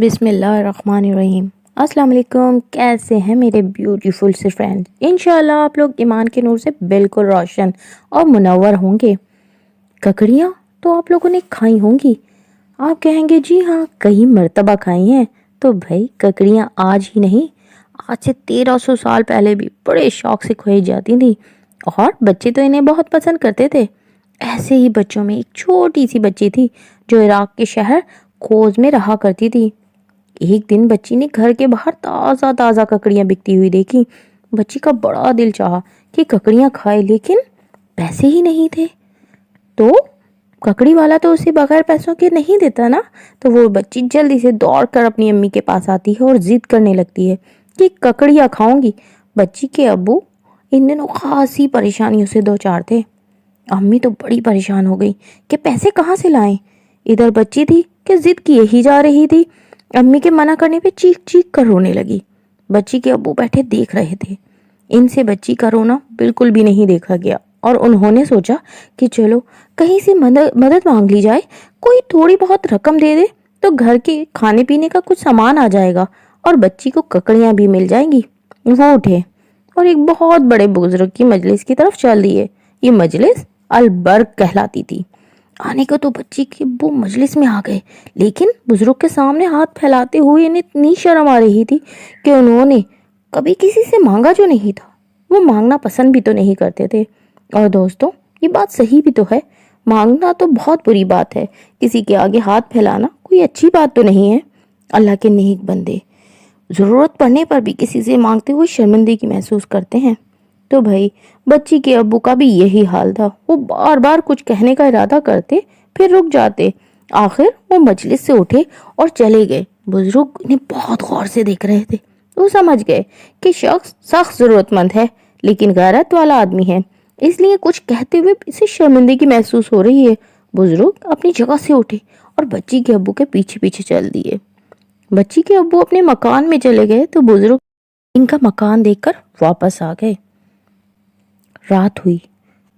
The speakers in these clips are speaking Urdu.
بسم اللہ الرحمن الرحیم۔ السلام علیکم، کیسے ہیں میرے بیوٹیفل سے فرینڈ؟ انشاءاللہ آپ لوگ ایمان کے نور سے بالکل روشن اور منور ہوں گے۔ ککڑیاں تو آپ لوگوں نے کھائی ہوں گی۔ آپ کہیں گے جی ہاں کئی مرتبہ کھائی ہیں، تو بھائی ککڑیاں آج ہی نہیں، آج سے 1300 سال پہلے بھی بڑے شوق سے کھائی جاتی تھی، اور بچے تو انہیں بہت پسند کرتے تھے۔ ایسے ہی بچوں میں ایک چھوٹی سی بچی تھی جو عراق کے شہر کوز میں رہا کرتی تھی۔ ایک دن بچی نے گھر کے باہر تازہ تازہ ککڑیاں بکتی ہوئی دیکھی۔ بچی کا بڑا دل چاہا کہ ککڑیاں کھائے، لیکن پیسے ہی نہیں تھے۔ تو ککڑی والا تو اسے بغیر پیسوں کے نہیں دیتا نا، تو وہ بچی جلدی سے دوڑ کر اپنی امی کے پاس آتی ہے اور ضد کرنے لگتی ہے کہ ککڑیاں کھاؤں گی۔ بچی کے ابو ان دنوں خاصی پریشانیوں سے دوچار تھے۔ امی تو بڑی پریشان ہو گئی کہ پیسے کہاں سے لائیں۔ ادھر بچی تھی کہ ضد کیے ہی جا رہی تھی، امی کے منع کرنے پہ چیخ چیخ کر رونے لگی۔ بچی کے ابو بیٹھے دیکھ رہے تھے۔ ان سے بچی کا رونا بالکل بھی نہیں دیکھا گیا، اور انہوں نے سوچا کہ چلو کہیں سے مدد مانگ لی جائے، کوئی تھوڑی بہت رقم دے دے تو گھر کے کھانے پینے کا کچھ سامان آ جائے گا اور بچی کو ککڑیاں بھی مل جائیں گی۔ وہ اٹھے اور ایک بہت بڑے بزرگ کی مجلس کی طرف چل دیے۔ یہ مجلس البرگ کہلاتی تھی۔ آنے کو تو بچی کے ابو مجلس میں آ گئے، لیکن بزرگ کے سامنے ہاتھ پھیلاتے ہوئے انہیں اتنی شرم آ رہی تھی کہ انہوں نے کبھی کسی سے مانگا جو نہیں تھا۔ وہ مانگنا پسند بھی تو نہیں کرتے تھے۔ اور دوستوں، یہ بات صحیح بھی تو ہے، مانگنا تو بہت بری بات ہے، کسی کے آگے ہاتھ پھیلانا کوئی اچھی بات تو نہیں ہے۔ اللہ کے نیک بندے ضرورت پڑنے پر بھی کسی سے مانگتے ہوئے شرمندگی محسوس کرتے ہیں۔ تو بھائی بچی کے ابو کا بھی یہی حال تھا۔ وہ بار بار کچھ کہنے کا ارادہ کرتے پھر رک جاتے۔ آخر وہ مجلس سے اٹھے اور چلے گئے۔ بزرگ انہیں بہت غور سے دیکھ رہے تھے۔ وہ سمجھ گئے کہ شخص سخت ضرورت مند ہے، لیکن غیرت والا آدمی ہے، اس لیے کچھ کہتے ہوئے اسے شرمندگی محسوس ہو رہی ہے۔ بزرگ اپنی جگہ سے اٹھے اور بچی کے ابو کے پیچھے پیچھے چل دیے۔ بچی کے ابو اپنے مکان میں چلے گئے تو بزرگ ان کا مکان دیکھ کر واپس آ گئے۔ رات ہوئی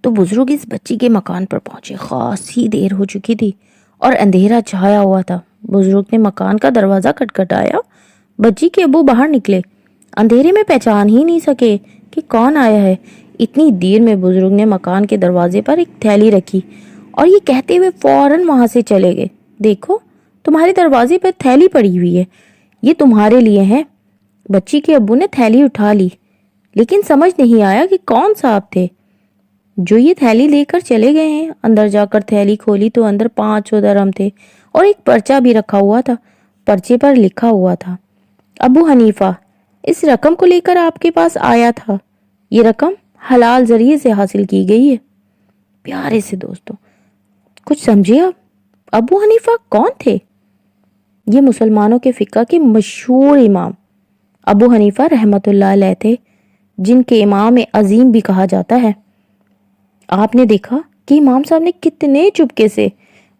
تو بزرگ اس بچی کے مکان پر پہنچے۔ خاصی دیر ہو چکی تھی اور اندھیرا چھایا ہوا تھا۔ بزرگ نے مکان کا دروازہ کھٹکھٹایا۔ بچی کے ابو باہر نکلے۔ اندھیرے میں پہچان ہی نہیں سکے کہ کون آیا ہے۔ اتنی دیر میں بزرگ نے مکان کے دروازے پر ایک تھیلی رکھی اور یہ کہتے ہوئے فوراً وہاں سے چلے گئے، دیکھو تمہارے دروازے پر تھیلی پڑی ہوئی ہے، یہ تمہارے لیے ہے۔ بچی کے ابو نے تھیلی اٹھا لی، لیکن سمجھ نہیں آیا کہ کون صاحب تھے جو یہ تھیلی لے کر چلے گئے ہیں۔ اندر جا کر تھیلی کھولی تو اندر 500 درہم تھے اور ایک پرچہ بھی رکھا ہوا تھا۔ پرچے پر لکھا ہوا تھا، ابو حنیفہ اس رقم کو لے کر آپ کے پاس آیا تھا، یہ رقم حلال ذریعے سے حاصل کی گئی ہے۔ پیارے سے دوستوں، کچھ سمجھے آپ؟ ابو حنیفہ کون تھے؟ یہ مسلمانوں کے فقہ کے مشہور امام ابو حنیفہ رحمۃ اللہ علیہ تھے، جن کے امام عظیم بھی کہا جاتا ہے۔ آپ نے دیکھا کہ امام صاحب نے کتنے چپکے سے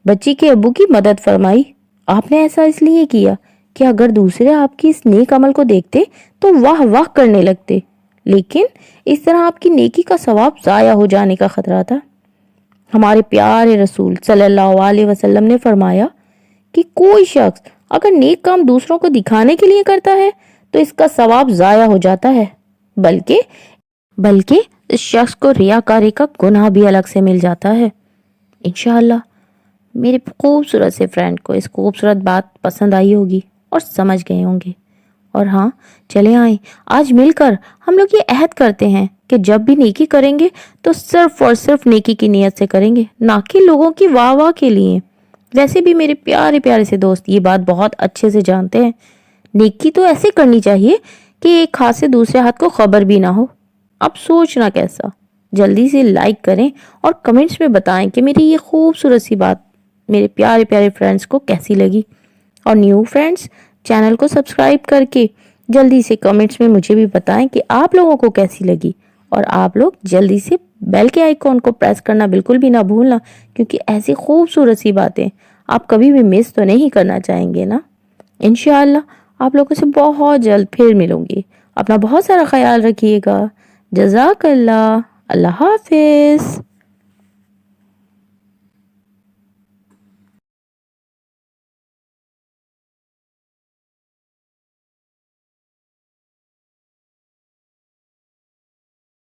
بچی کے ابو کی مدد فرمائی۔ آپ نے ایسا اس لیے کیا کہ اگر دوسرے آپ کی اس نیک عمل کو دیکھتے تو واہ واہ کرنے لگتے، لیکن اس طرح آپ کی نیکی کا ثواب ضائع ہو جانے کا خطرہ تھا۔ ہمارے پیارے رسول صلی اللہ علیہ وسلم نے فرمایا کہ کوئی شخص اگر نیک کام دوسروں کو دکھانے کے لیے کرتا ہے تو اس کا ثواب ضائع ہو جاتا ہے، بلکہ اس شخص کو ریاکاری کا گناہ بھی الگ سے مل جاتا ہے۔ انشاءاللہ میرے خوبصورت سے فرینڈ کو اس خوبصورت بات پسند آئی ہوگی اور سمجھ گئے ہوں گے۔ اور ہاں، چلے آئیں آج مل کر ہم لوگ یہ عہد کرتے ہیں کہ جب بھی نیکی کریں گے تو صرف اور صرف نیکی کی نیت سے کریں گے، نہ کہ لوگوں کی واہ واہ کے لیے۔ ویسے بھی میرے پیارے پیارے سے دوست یہ بات بہت اچھے سے جانتے ہیں، نیکی تو ایسے کرنی چاہیے کہ ایک ہاتھ سے دوسرے ہاتھ کو خبر بھی نہ ہو۔ اب سوچنا کیسا؟ جلدی سے لائک کریں اور کمنٹس میں بتائیں کہ میری یہ خوبصورت سی بات میرے پیارے پیارے فرینڈز کو کیسی لگی۔ اور نیو فرینڈز چینل کو سبسکرائب کر کے جلدی سے کمنٹس میں مجھے بھی بتائیں کہ آپ لوگوں کو کیسی لگی، اور آپ لوگ جلدی سے بیل کے آئیکن کو پریس کرنا بالکل بھی نہ بھولنا، کیونکہ ایسی خوبصورت سی باتیں آپ کبھی بھی مس تو نہیں کرنا چاہیں گے نا۔ انشاءاللہ آپ لوگوں سے بہت جلد پھر ملوں گی۔ اپنا بہت سارا خیال رکھیے گا۔ جزاک اللہ۔ اللہ حافظ۔